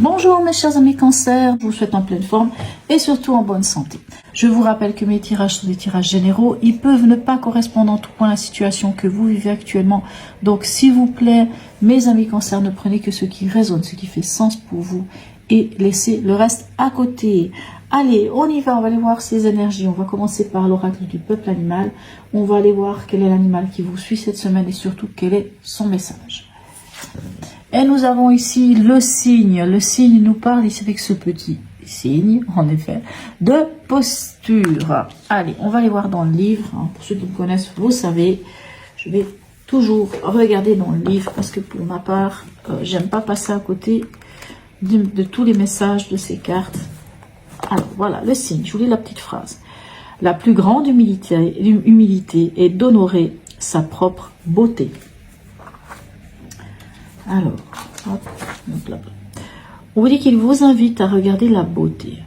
Bonjour mes chers amis Cancer, je vous souhaite en pleine forme et surtout en bonne santé. Je vous rappelle que mes tirages sont des tirages généraux, ils peuvent ne pas correspondre en tout point à la situation que vous vivez actuellement. Donc s'il vous plaît, mes amis Cancer, ne prenez que ce qui résonne, ce qui fait sens pour vous et laissez le reste à côté. Allez, on y va, on va aller voir ces énergies. On va commencer par l'oracle du peuple animal. On va aller voir quel est l'animal qui vous suit cette semaine et surtout quel est son message. Et nous avons ici le signe. Le signe nous parle ici avec ce petit signe, en effet, de posture. Allez, on va aller voir dans le livre. Pour ceux qui me connaissent, vous savez, je vais toujours regarder dans le livre parce que pour ma part, j'aime pas passer à côté de tous les messages de ces cartes. Alors, voilà, le signe. Je vous lis la petite phrase. La plus grande humilité est d'honorer sa propre beauté. Alors, hop, donc là. On vous dit qu'il vous invite à regarder la beauté.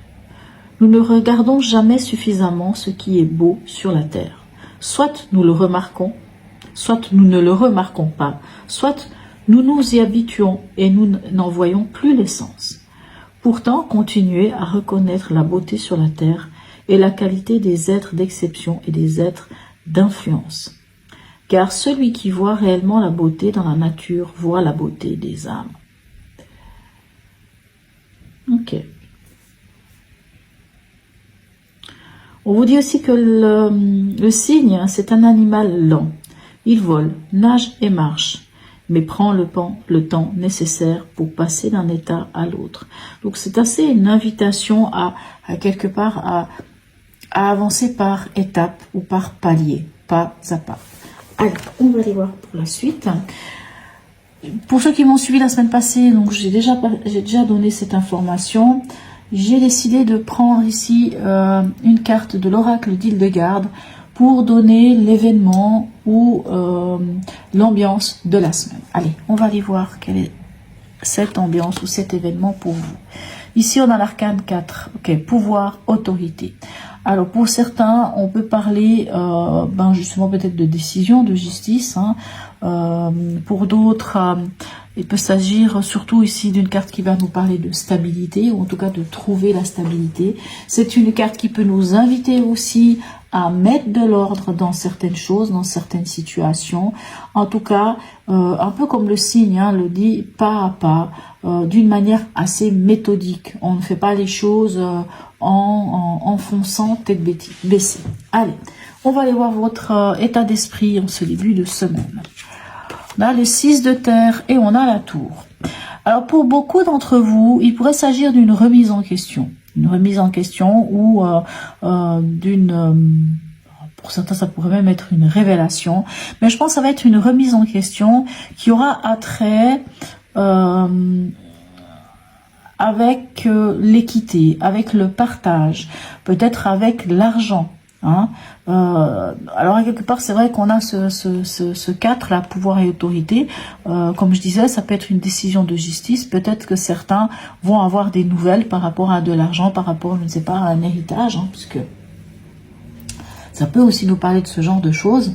Nous ne regardons jamais suffisamment ce qui est beau sur la terre. Soit nous le remarquons, soit nous ne le remarquons pas, soit nous nous y habituons et nous n'en voyons plus l'essence. Pourtant, continuez à reconnaître la beauté sur la terre et la qualité des êtres d'exception et des êtres d'influence. Car celui qui voit réellement la beauté dans la nature voit la beauté des âmes. Ok. On vous dit aussi que le cygne, c'est un animal lent. Il vole, nage et marche, mais prend le temps nécessaire pour passer d'un état à l'autre. Donc c'est assez une invitation à quelque part à avancer par étapes ou par paliers, pas à pas. Allez, on va aller voir pour la suite. Pour ceux qui m'ont suivi la semaine passée, donc j'ai déjà donné cette information. J'ai décidé de prendre ici une carte de l'oracle d'Hildegarde pour donner l'événement ou l'ambiance de la semaine. Allez, on va aller voir quelle est cette ambiance ou cet événement pour vous. Ici, on a l'arcane 4. Ok, pouvoir, autorité. Alors, pour certains, on peut parler justement peut-être de décision, de justice. Pour d'autres, il peut s'agir surtout ici d'une carte qui va nous parler de stabilité, ou en tout cas de trouver la stabilité. C'est une carte qui peut nous inviter aussi à mettre de l'ordre dans certaines choses, dans certaines situations. En tout cas, un peu comme le signe le dit, pas à pas, d'une manière assez méthodique. On ne fait pas les choses en fonçant tête baissée. Allez, on va aller voir votre état d'esprit en ce début de semaine. On a le 6 de terre et on a la tour. Alors pour beaucoup d'entre vous, il pourrait s'agir d'une remise en question. Une remise en question ou pour certains ça pourrait même être une révélation. Mais je pense que ça va être une remise en question qui aura attrait avec l'équité, avec le partage, peut-être avec l'argent. Alors à quelque part c'est vrai qu'on a ce 4 là, pouvoir et autorité. Comme je disais, ça peut être une décision de justice. Peut-être que certains vont avoir des nouvelles par rapport à de l'argent, par rapport, je ne sais pas, à un héritage, puisque ça peut aussi nous parler de ce genre de choses.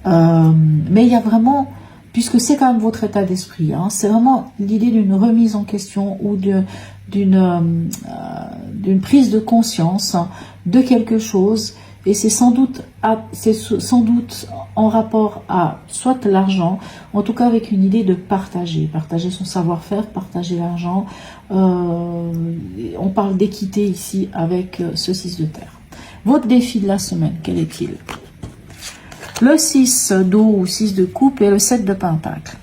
Mais il y a vraiment, puisque c'est quand même votre état d'esprit, c'est vraiment l'idée d'une remise en question ou d'une prise de conscience de quelque chose. Et c'est sans doute en rapport à soit l'argent, en tout cas avec une idée de partager son savoir-faire, partager l'argent. On parle d'équité ici avec ce 6 de terre. Votre défi de la semaine, quel est-il? Le 6 d'eau ou 6 de coupe et le 7 de pentacle.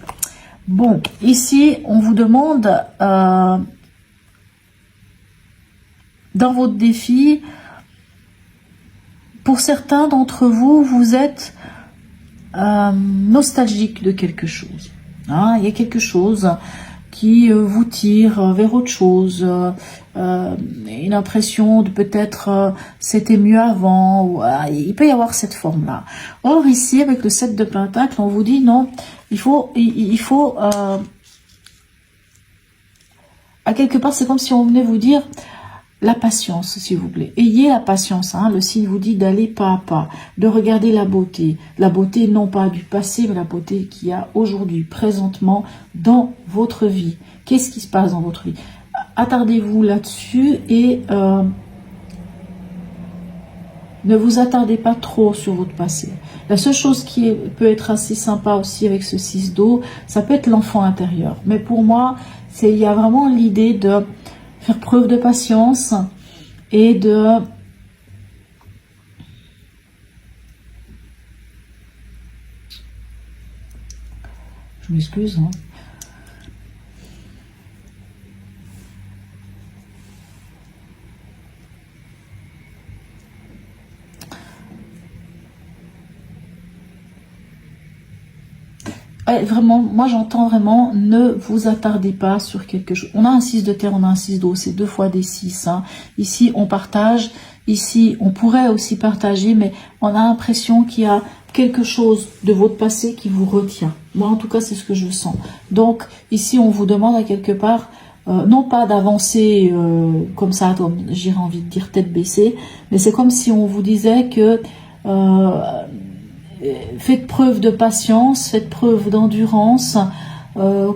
Bon, ici on vous demande dans votre défi, pour certains d'entre vous, vous êtes nostalgique de quelque chose. Il y a quelque chose qui vous tire vers autre chose. Une impression de peut-être c'était mieux avant. Ou, il peut y avoir cette forme-là. Or ici, avec le 7 de pentacle, on vous dit non, il faut à quelque part, c'est comme si on venait vous dire la patience, s'il vous plaît. Ayez la patience. Le signe vous dit d'aller pas à pas, de regarder la beauté. La beauté non pas du passé, mais la beauté qu'il y a aujourd'hui, présentement, dans votre vie. Qu'est-ce qui se passe dans votre vie? attardez-vous là-dessus et ne vous attardez pas trop sur votre passé. La seule chose qui peut être assez sympa aussi avec ce 6 d'eau, ça peut être l'enfant intérieur. Mais pour moi, il y a vraiment l'idée de faire preuve de patience et de... Je m'excuse, hein. Vraiment, moi j'entends vraiment, ne vous attardez pas sur quelque chose. On a un 6 de terre, on a un 6 d'eau, c'est 2 fois des 6. Hein. Ici, on partage. Ici, on pourrait aussi partager, mais on a l'impression qu'il y a quelque chose de votre passé qui vous retient. Moi, en tout cas, c'est ce que je sens. Donc, ici, on vous demande à quelque part, non pas d'avancer comme ça, j'ai envie de dire tête baissée, mais c'est comme si on vous disait que... faites preuve de patience, faites preuve d'endurance,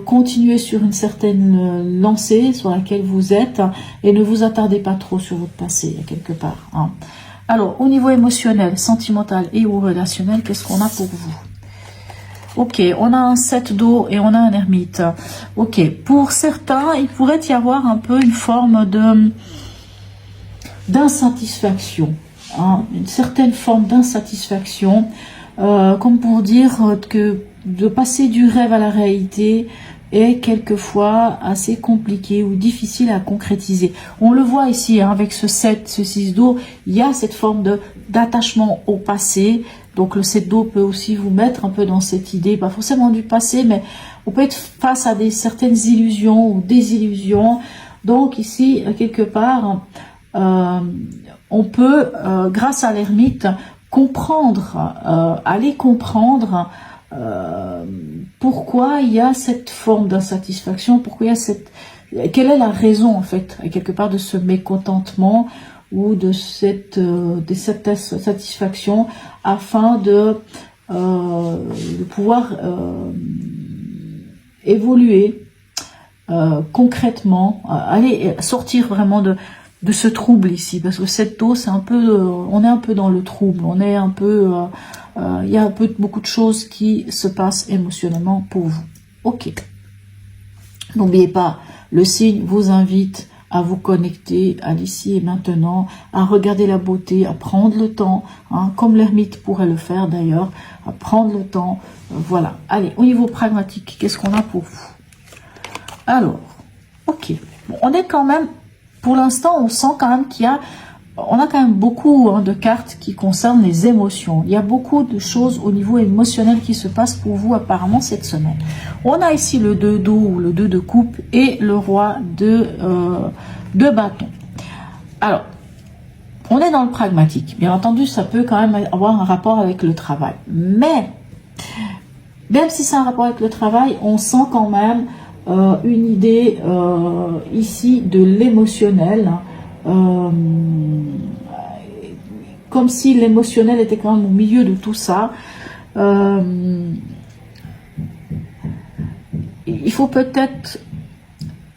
continuez sur une certaine lancée sur laquelle vous êtes et ne vous attardez pas trop sur votre passé, quelque part. Hein. Alors, au niveau émotionnel, sentimental et ou relationnel, qu'est-ce qu'on a pour vous? Ok, on a un 7 d'eau et on a un ermite. Ok, pour certains, il pourrait y avoir un peu une forme d'insatisfaction, hein, une certaine forme d'insatisfaction. Comme pour dire que de passer du rêve à la réalité est quelquefois assez compliqué ou difficile à concrétiser. On le voit ici hein, avec ce 7, ce 6 d'eau, il y a cette forme d'attachement au passé. Donc le 7 d'eau peut aussi vous mettre un peu dans cette idée, pas forcément du passé, mais on peut être face à certaines illusions ou désillusions. Donc ici, quelque part, on peut, grâce à l'ermite, comprendre, aller comprendre pourquoi il y a cette forme d'insatisfaction, pourquoi il y a quelle est la raison en fait quelque part de ce mécontentement ou de cette satisfaction afin de pouvoir évoluer concrètement, aller sortir vraiment de ce trouble ici, parce que cette eau, c'est un peu, on est un peu dans le trouble, on est un peu, il y a beaucoup de choses qui se passent émotionnellement pour vous. Ok. N'oubliez pas, le signe vous invite à vous connecter à l'ici et maintenant, à regarder la beauté, à prendre le temps, hein, comme l'ermite pourrait le faire d'ailleurs, à prendre le temps. Voilà. Allez, au niveau pragmatique, qu'est-ce qu'on a pour vous? Alors, ok. Bon, on est quand même... Pour l'instant, on sent quand même on a quand même beaucoup hein, de cartes qui concernent les émotions. Il y a beaucoup de choses au niveau émotionnel qui se passent pour vous apparemment cette semaine. On a ici le 2 d'eau ou le 2 de coupe et le roi de bâton. Alors, on est dans le pragmatique. Bien entendu, ça peut quand même avoir un rapport avec le travail. Mais, même si c'est un rapport avec le travail, on sent quand même... une idée ici de l'émotionnel, comme si l'émotionnel était quand même au milieu de tout ça. Il faut peut-être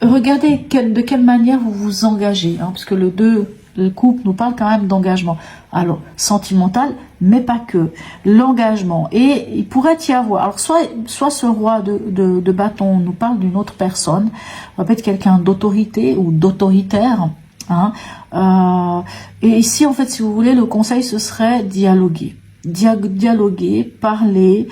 regarder de quelle manière vous vous engagez, hein, parce que le 2, le couple nous parle quand même d'engagement. Alors, sentimental, mais pas que. L'engagement. Et il pourrait y avoir... Alors, soit ce roi de bâton nous parle d'une autre personne, peut-être quelqu'un d'autorité ou d'autoritaire. Hein, et ici, en fait, si vous voulez, le conseil, ce serait dialoguer. Dialoguer, parler,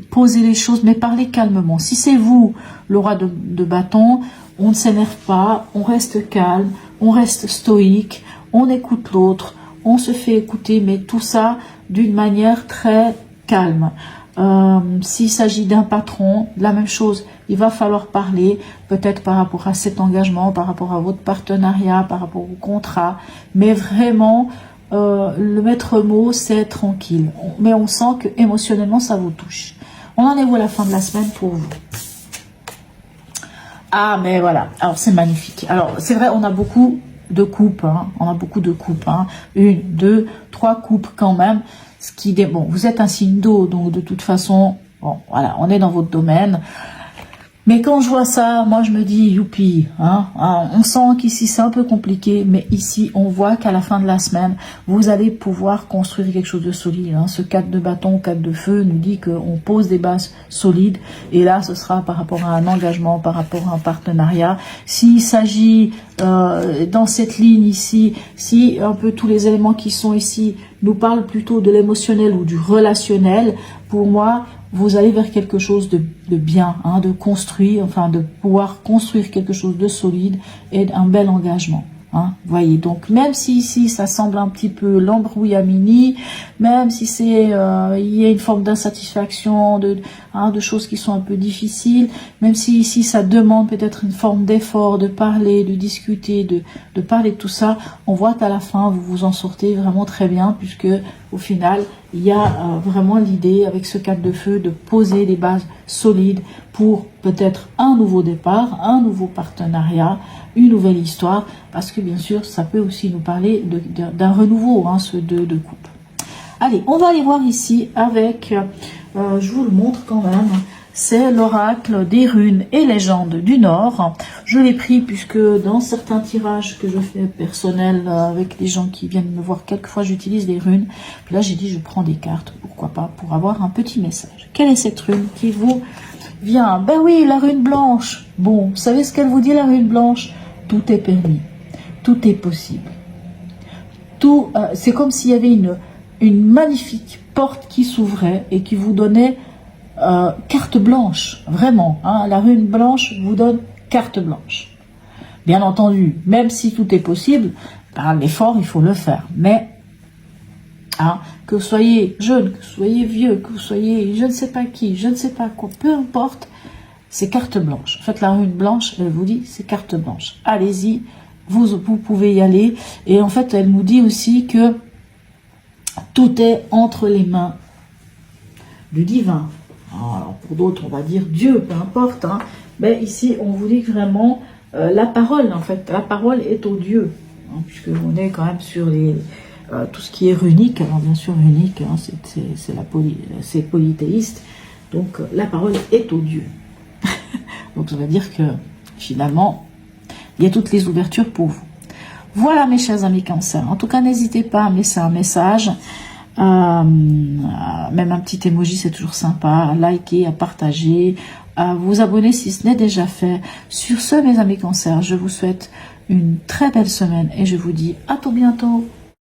poser les choses, mais parler calmement. Si c'est vous, le roi de bâton, on ne s'énerve pas, on reste calme, on reste stoïque, on écoute l'autre, on se fait écouter, mais tout ça d'une manière très calme. S'il s'agit d'un patron, la même chose, il va falloir parler, peut-être par rapport à cet engagement, par rapport à votre partenariat, par rapport au contrat, mais vraiment, le maître mot, c'est tranquille. Mais on sent que émotionnellement, ça vous touche. On en est où à la fin de la semaine pour vous? Ah, mais voilà, alors c'est magnifique. Alors, c'est vrai, on a beaucoup de coupes, hein. On a beaucoup de coupes, hein. 1, 2, 3 coupes quand même. Ce qui, bon, vous êtes un signe d'eau, donc de toute façon, bon, voilà, on est dans votre domaine. Mais quand je vois ça, moi je me dis youpi, hein, on sent qu'ici c'est un peu compliqué, mais ici on voit qu'à la fin de la semaine, vous allez pouvoir construire quelque chose de solide. Hein. Ce 4 de bâton, 4 de feu nous dit qu'on pose des bases solides, et là ce sera par rapport à un engagement, par rapport à un partenariat. S'il s'agit dans cette ligne ici, si un peu tous les éléments qui sont ici nous parlent plutôt de l'émotionnel ou du relationnel, pour moi, vous allez vers quelque chose de bien, hein, de construit, enfin de pouvoir construire quelque chose de solide et un bel engagement. Hein, voyez, donc même si ici ça semble un petit peu l'embrouillamini, même si c'est il y a une forme d'insatisfaction, de choses qui sont un peu difficiles, même si ici ça demande peut-être une forme d'effort, de parler, de discuter, de parler de tout ça, on voit qu'à la fin vous vous en sortez vraiment très bien, puisque au final il y a vraiment l'idée avec ce 4 de feu de poser des bases solides pour peut-être un nouveau départ, un nouveau partenariat, une nouvelle histoire, parce que bien sûr ça peut aussi nous parler d'un renouveau, hein, ce 2 de coupe. Allez, on va aller voir ici avec, je vous le montre quand même, c'est l'oracle des runes et légendes du Nord. Je l'ai pris puisque dans certains tirages que je fais personnels avec les gens qui viennent me voir, quelquefois j'utilise des runes. Puis là j'ai dit je prends des cartes, pourquoi pas, pour avoir un petit message. Quelle est cette rune qui vous vient? Ben oui, la rune blanche. Bon, vous savez ce qu'elle vous dit, la rune blanche? Tout est permis, tout est possible. Tout, c'est comme s'il y avait une magnifique porte qui s'ouvrait et qui vous donnait carte blanche, vraiment. Hein, la rune blanche vous donne carte blanche. Bien entendu, même si tout est possible, ben, l'effort, il faut le faire. Mais, hein, que vous soyez jeune, que vous soyez vieux, que vous soyez je ne sais pas qui, je ne sais pas quoi, peu importe, c'est carte blanche. En fait, la rune blanche, elle vous dit, c'est carte blanche. Allez-y, vous pouvez y aller. Et en fait, elle nous dit aussi que tout est entre les mains du divin. Alors, pour d'autres, on va dire Dieu, peu importe. Hein. Mais ici, on vous dit que vraiment, la parole, en fait, la parole est au Dieu. Hein, puisque on est quand même sur les, tout ce qui est runique. Alors, bien sûr, runique, hein, c'est polythéiste. Donc, la parole est au Dieu. Donc, ça veut dire que, finalement, il y a toutes les ouvertures pour vous. Voilà, mes chers amis Cancer. En tout cas, n'hésitez pas à me laisser un message. Même un petit emoji, c'est toujours sympa. À liker, à partager, à vous abonner si ce n'est déjà fait. Sur ce, mes amis Cancer, je vous souhaite une très belle semaine et je vous dis à tout bientôt.